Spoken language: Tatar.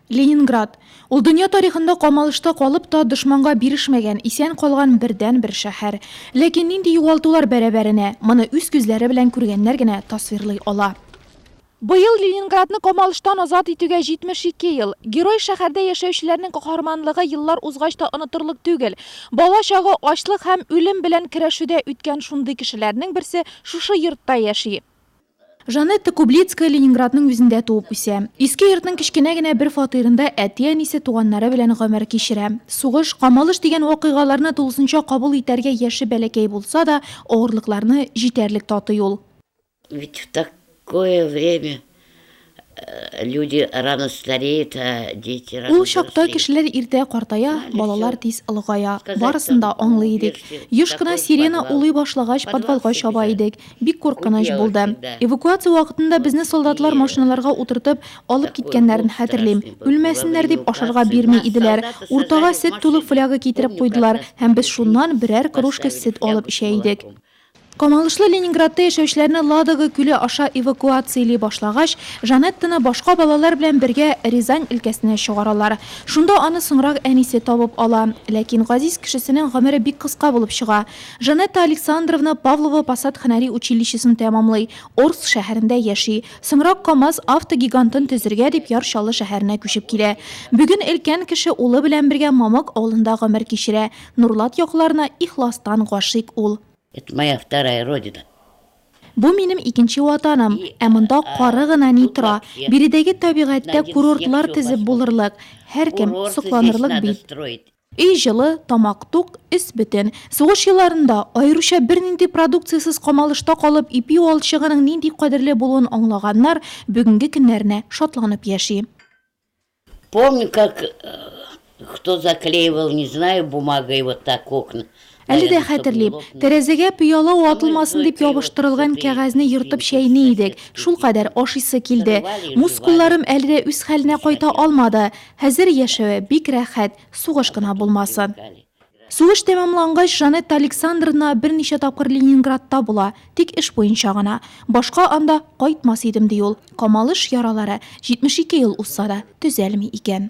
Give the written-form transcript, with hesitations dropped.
Ленинград. Ул дөнья тарихында камалышта калып та дошманга бирешмәгән, исән калган бердән-бер шәһәр. Ләкин нинди югалтулар бәрабәренә, моны үз күзләре белән күргәннәр генә тасвирлый ала. Быел Ленинградны камалыштан азат итүгә 72 ел. Герой шәһәрдә яшәүчеләрнең каһарманлыгы еллар узгач та онытырлык түгел. Бала чагы ачлык һәм үлем белән көрәшүдә үткән шундый кешеләрнең берсе шушы йортта яши. Жанетта Кублицкая Ленинградның үзендә туып үсә. Иске йортның кечкенә генә бер фатирында әти-әнисе туганнары белән гомер кичерә. Сугыш, камалыш дигән вакыйгаларны тулысынча кабул итәргә яше бәләкәй булса да, авырлыкларны җитәрлек татый ул. Ведь в такое время люди рано стареют, а дети рано Ул чакта кешеләр иртә картая, балалар тиз ылгая. Барысын да аңлый идек. Еш кына сирена улый башлагач подвалга чаба идек. Бик куркыныч булды. Эвакуация вакытында безне солдатлар машиналарга утыртып алып киткәннәрен хәтерлим. Үлмәсеннәр дип ашарга бирми иделәр. Уртага сөт тулы фляга китереп куйдылар һәм без шуннан берәр кружка сөт алып эчә идек. Камалышлы Ленинградта яшәүчеләрне Ладога күле аша эвакуациялый башлагач, Жанеттаны башка балалар белән бергә Рязань өлкәсенә чыгаралар. Шунда аны соңрак әнисе табып ала. Ләкин газиз кешесенең гомере бик кыска булып чыга. Жанетта Александровна Павлова Посад һөнәри училищесын тәмамлый. Орск шәһәрендә яши. Соңрак КамАЗ автогигантын төзергә дип Яршалы шәһәренә күчеп килә. Бүген өлкән кеше улы белән бергә Мамык авылында гомер кичерә. Нурлат якларына ихластан гашыйк ул. Это моя вторая родина. Бу минем икенче ватаным, ә монда кары гына ни тора. Биредәге табигатьтә курортлар тезеп булырлык, һәркем сокланырлык бит. Өй җылы, тамак тук, эс бөтен. Сугыш елларында аеруча бернинди продукциясыз камалышта калып ипи алчыгының нинди кадерле булуын аңлаганнар бүгенге көннәренә шатланып яши. Помню, как кто заклеивал, не знаю, бумагой вот так окна. Әле дә хәтерлим, тәрәзәгә пыяла ватылмасын дип ябыштырылган кәгазьне йыртып чәйни идек. Шул кадәр ашыйсы килде. Мускулларым әле дә үз хәленә кайта алмады. Хәзер яшәве бик рәхәт, сугыш кына булмасын. Сугыш тәмамлангач, Жанетта Александровна берничә тапкыр Ленинградта була, тик эш буенча гына. Башка анда кайтмас идем ди ул. Камалыш яралары 72 ел узса да төзәлми икән.